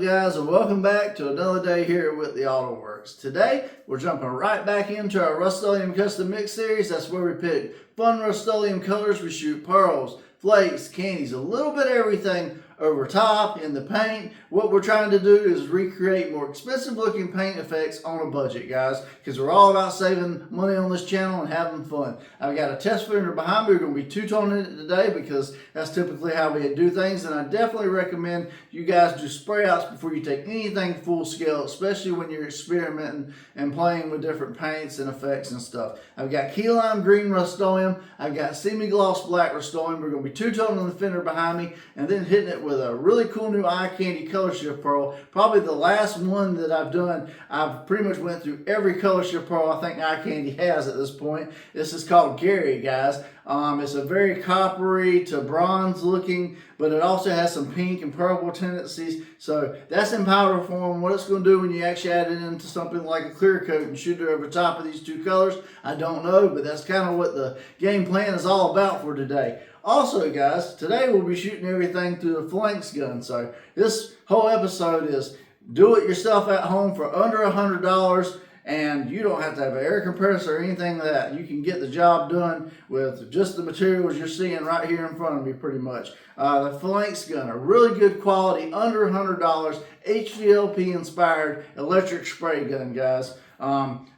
guys, and welcome back to another day here at Whitley Auto Works. Today we're jumping right back into our Rustoleum custom mix series. That's where we pick fun Rustoleum colors. We shoot pearls, flakes, candies, a little bit of everything over top in the paint. What we're trying to do is recreate more expensive looking paint effects on a budget, guys, because we're all about saving money on this channel and having fun. I've got a test fender behind me. We're going to be two-toning it today because that's typically how we do things, and I definitely recommend you guys do spray outs before you take anything full scale, especially when you're experimenting and playing with different paints and effects and stuff. I've got key lime green Rustoleum. I've got semi-gloss black Rustoleum. We're going to be two-toning the fender behind me and then hitting it with a really cool new eye candy color shift pearl. Probably the last one that I've done. I've pretty much went through every color shift pearl I think eye candy has at this point. This is called Gari, guys. It's a very coppery to bronze looking, but it also has some pink and purple tendencies. So that's in powder form. What it's going to do when you actually add it into something like a clear coat and shoot it over top of these two colors, I don't know, but that's kind of what the game plan is all about for today. Also, guys, today we'll be shooting everything through the Phalanx gun. So this whole episode is do it yourself at home for under $100. And you don't have to have an air compressor or anything like that. You can get the job done with just the materials you're seeing right here in front of me pretty much. The Phalanx gun, a really good quality, under $100, HVLP inspired electric spray gun, guys.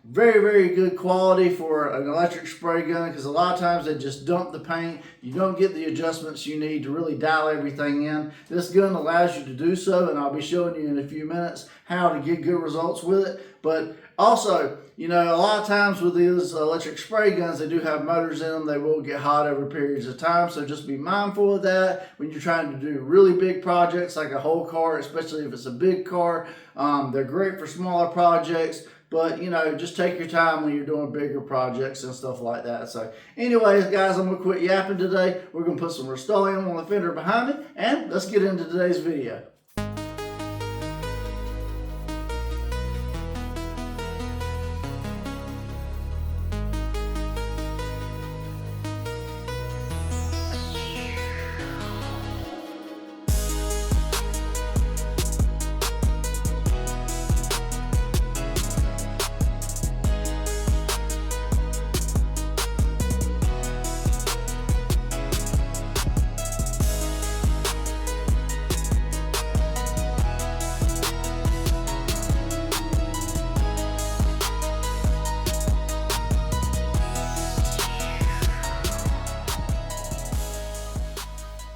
Very, very good quality for an electric spray gun because a lot of times they just dump the paint. You don't get the adjustments you need to really dial everything in. This gun allows you to do so, and I'll be showing you in a few minutes how to get good results with it. But also, you know, a lot of times with these electric spray guns, they do have motors in them. They will get hot over periods of time, so just be mindful of that when you're trying to do really big projects like a whole car, especially if it's a big car. They're great for smaller projects, but, you know, just take your time when you're doing bigger projects and stuff like that. So anyways, guys, I'm going to quit yapping today. We're going to put some Rustoleum on the fender behind me, and let's get into today's video.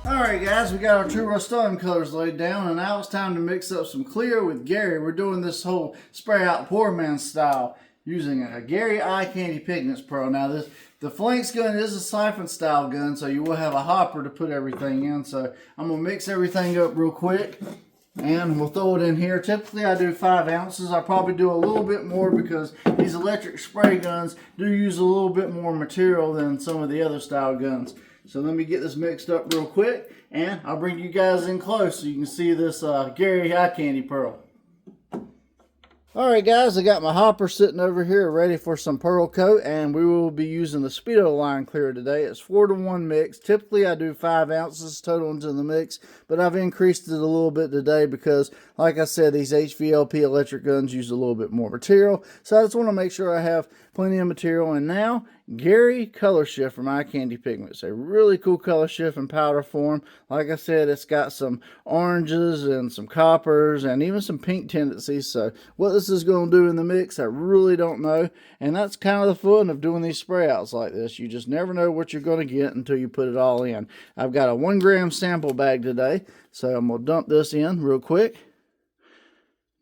Alright guys, we got our two Rustoleum colors laid down, and now it's time to mix up some clear with Gari. We're doing this whole spray out poor man style using a Gari eye candy pigments pearl. Now the Phalanx gun is a siphon style gun, so you will have a hopper to put everything in. So I'm going to mix everything up real quick and we'll throw it in here. Typically I do 5 ounces. I'll probably do a little bit more because these electric spray guns do use a little bit more material than some of the other style guns. So let me get this mixed up real quick, and I'll bring you guys in close so you can see this Gari eye candy pearl. Alright guys, I got my hopper sitting over here ready for some pearl coat, and we will be using the Speedo line clear today. It's 4-to-1 mix. Typically I do 5 ounces total into the mix, but I've increased it a little bit today because, like I said, these HVLP electric guns use a little bit more material. So I just want to make sure I have plenty of material. And now, Gari Color Shift from Eye Candy Pigments. A really cool color shift in powder form. Like I said, it's got some oranges and some coppers and even some pink tendencies. So what this is going to do in the mix, I really don't know. And that's kind of the fun of doing these spray outs like this. You just never know what you're going to get until you put it all in. I've got a 1 gram sample bag today, so I'm going to dump this in real quick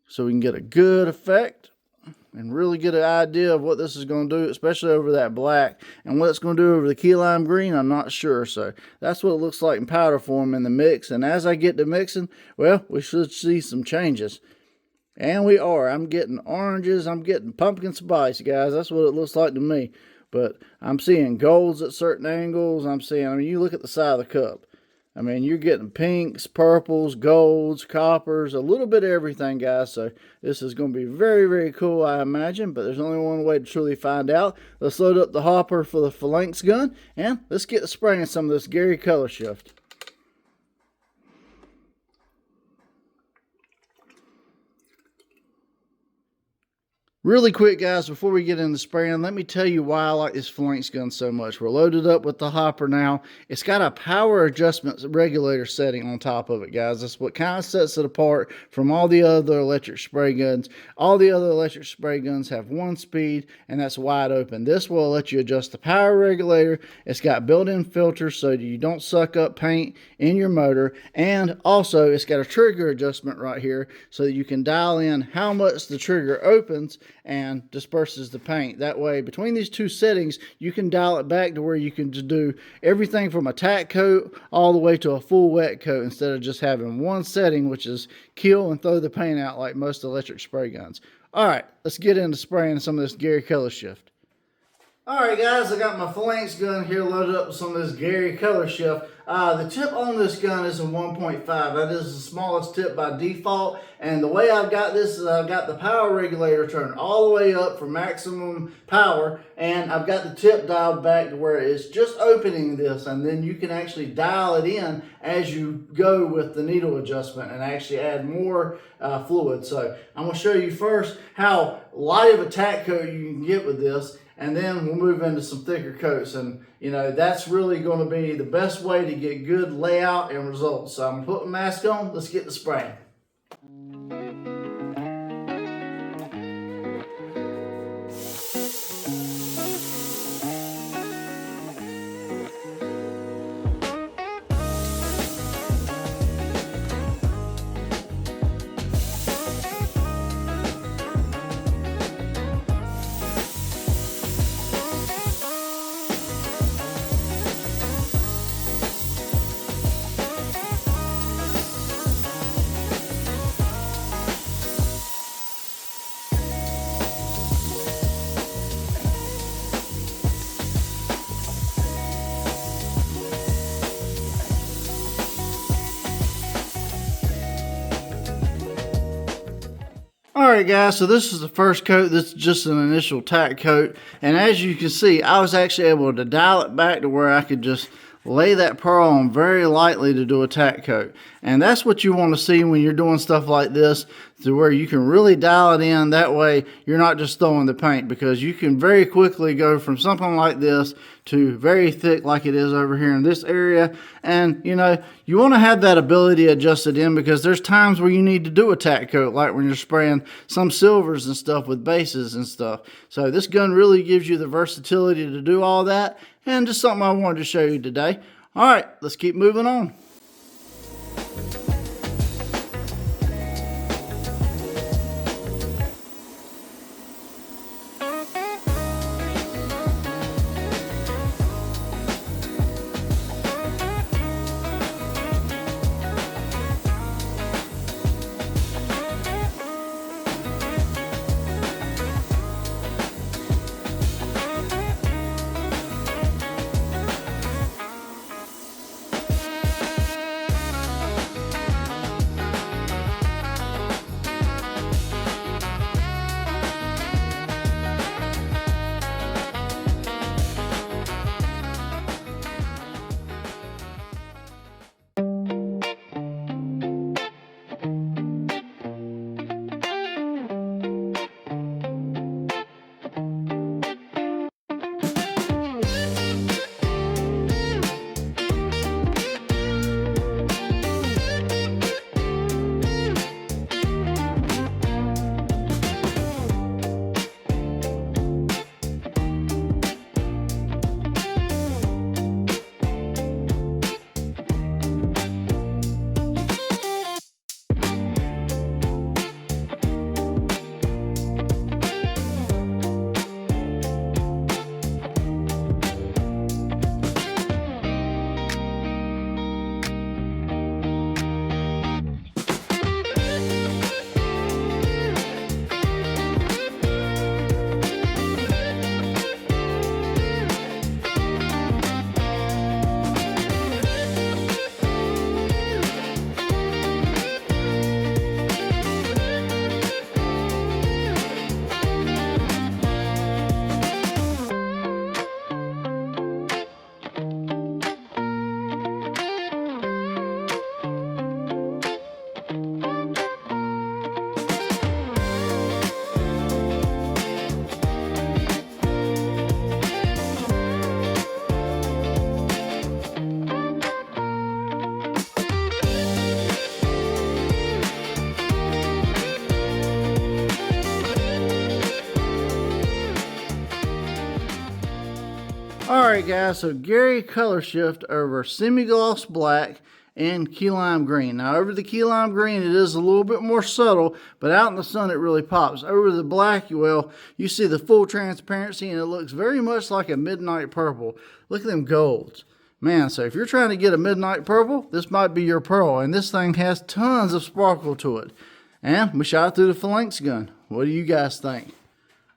so we can get a good effect and really get an idea of what this is going to do, especially over that black. And what it's going to do over the key lime green, I'm not sure. So that's what it looks like in powder form in the mix. And as I get to mixing, well, we should see some changes. And we are. I'm getting oranges. I'm getting pumpkin spice, guys. That's what it looks like to me. But I'm seeing golds at certain angles. I mean, you look at the side of the cup. I mean, you're getting pinks, purples, golds, coppers, a little bit of everything, guys. So this is going to be very, very cool, I imagine. But there's only one way to truly find out. Let's load up the hopper for the Phalanx gun, and let's get to spraying some of this Gari Color Shift. Really quick, guys, before we get into spraying, let me tell you why I like this Phalanx gun so much. We're loaded up with the hopper now. It's got a power adjustment regulator setting on top of it, guys. That's what kind of sets it apart from all the other electric spray guns. All the other electric spray guns have one speed, and that's wide open. This will let you adjust the power regulator. It's got built-in filters so you don't suck up paint in your motor, and also it's got a trigger adjustment right here so that you can dial in how much the trigger opens and disperses the paint. That way, between these two settings, you can dial it back to where you can just do everything from a tack coat all the way to a full wet coat instead of just having one setting, which is kill and throw the paint out like most electric spray guns. All right, let's get into spraying some of this Gari COLORSHIFT. Alright guys, I got my Phalanx gun here loaded up with some of this Gari COLORSHIFT. The tip on this gun is a 1.5. That is the smallest tip by default. And the way I've got this is I've got the power regulator turned all the way up for maximum power. And I've got the tip dialed back to where it's just opening this. And then you can actually dial it in as you go with the needle adjustment and actually add more fluid. So I'm going to show you first how light of a tack coat you can get with this. And then we'll move into some thicker coats. And, you know, that's really going to be the best way to get good layout and results. So I'm going to put my mask on. Let's get the spraying. Alright guys, so this is the first coat. This is just an initial tack coat. And as you can see, I was actually able to dial it back to where I could just lay that pearl on very lightly to do a tack coat. And that's what you want to see when you're doing stuff like this, to where you can really dial it in. That way you're not just throwing the paint, because you can very quickly go from something like this to very thick like it is over here in this area. And you know, you want to have that ability adjusted in, because there's times where you need to do a tack coat, like when you're spraying some silvers and stuff with bases and stuff. So this gun really gives you the versatility to do all that, and just something I wanted to show you today. All right, let's keep moving on. Alright guys, so Gari color shift over semi-gloss black and key lime green. Now over the key lime green it is a little bit more subtle, but out in the sun it really pops. Over the black, well, you see the full transparency and it looks very much like a midnight purple. Look at them golds. Man, so if you're trying to get a midnight purple, this might be your pearl. And this thing has tons of sparkle to it. And we shot it through the Phalanx gun. What do you guys think?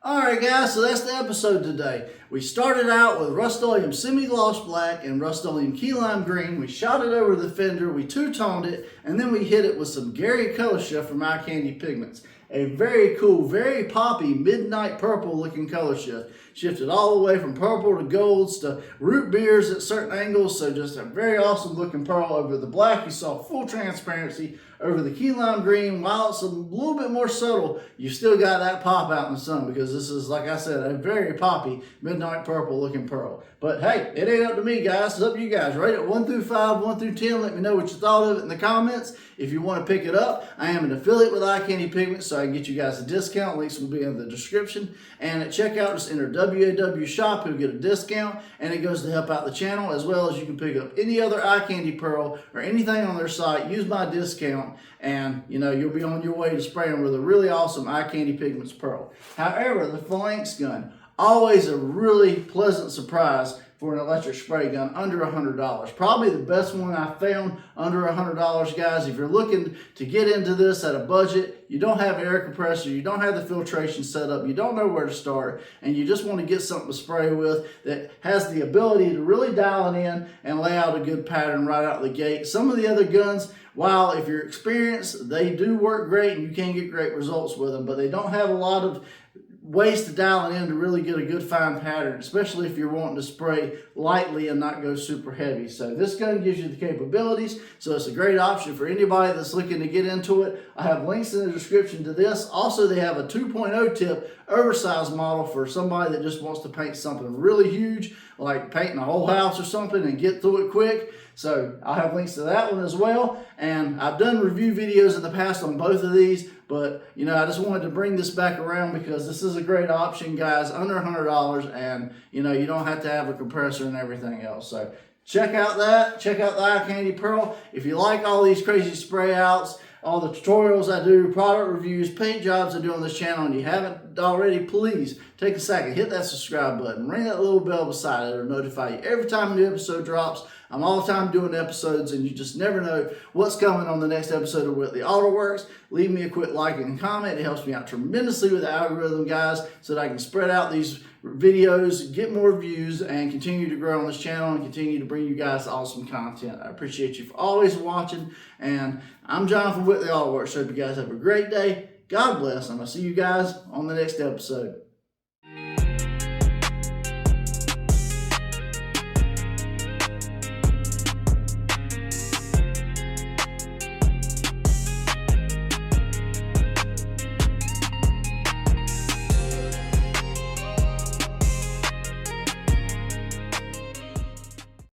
Alright guys, so that's the episode today. We started out with Rustoleum semi-gloss black and Rustoleum key lime green. We shot it over the fender, we two-toned it, and then we hit it with some Gari color shift from Eye Candy Pigments. A very cool, very poppy, midnight purple looking color shift. Shifted all the way from purple to golds to root beers at certain angles. So just a very awesome looking pearl. Over the black, you saw full transparency. Over the key lime green, while it's a little bit more subtle, you still got that pop out in the sun because this is, like I said, a very poppy midnight purple looking pearl. But hey, it ain't up to me guys, it's up to you guys. Rate it 1 through 5, 1 through 10. Let me know what you thought of it in the comments. If you want to pick it up, I am an affiliate with Eye Candy Pigments, so I can get you guys a discount. Links will be in the description. And at checkout, just enter WAW shop, you'll get a discount, and it goes to help out the channel, as well as you can pick up any other Eye Candy pearl or anything on their site. Use my discount, and you know you'll be on your way to spraying with a really awesome Eye Candy Pigments pearl. However, the Phalanx gun, always a really pleasant surprise for an electric spray gun under $100. Probably the best one I found under $100, guys. If you're looking to get into this at a budget, you don't have an air compressor, you don't have the filtration set up, you don't know where to start, and you just want to get something to spray with that has the ability to really dial it in and lay out a good pattern right out the gate. Some of the other guns, while if you're experienced, they do work great and you can get great results with them, but they don't have a lot of ways to dial it in to really get a good fine pattern, especially if you're wanting to spray lightly and not go super heavy. So this gun gives you the capabilities, so it's a great option for anybody that's looking to get into it. I have links in the description to this. Also, they have a 2.0 tip oversized model for somebody that just wants to paint something really huge, like painting a whole house or something and get through it quick. So I'll have links to that one as well. And I've done review videos in the past on both of these, but you know, I just wanted to bring this back around because this is a great option, guys, under $100, and you know, you don't have to have a compressor and everything else. So check out that, check out the Eye Candy Pearl. If you like all these crazy spray outs, all the tutorials I do, product reviews, paint jobs I do on this channel, and you haven't already, please take a second, hit that subscribe button, ring that little bell beside it, it'll notify you every time a new episode drops. I'm all the time doing episodes, and you just never know what's coming on the next episode of Whitley Auto Works. Leave me a quick like and comment. It helps me out tremendously with the algorithm, guys, so that I can spread out these videos, get more views, and continue to grow on this channel and continue to bring you guys awesome content. I appreciate you for always watching, and I'm John from Whitley Auto Works. So hope you guys have a great day. God bless, and I'll see you guys on the next episode.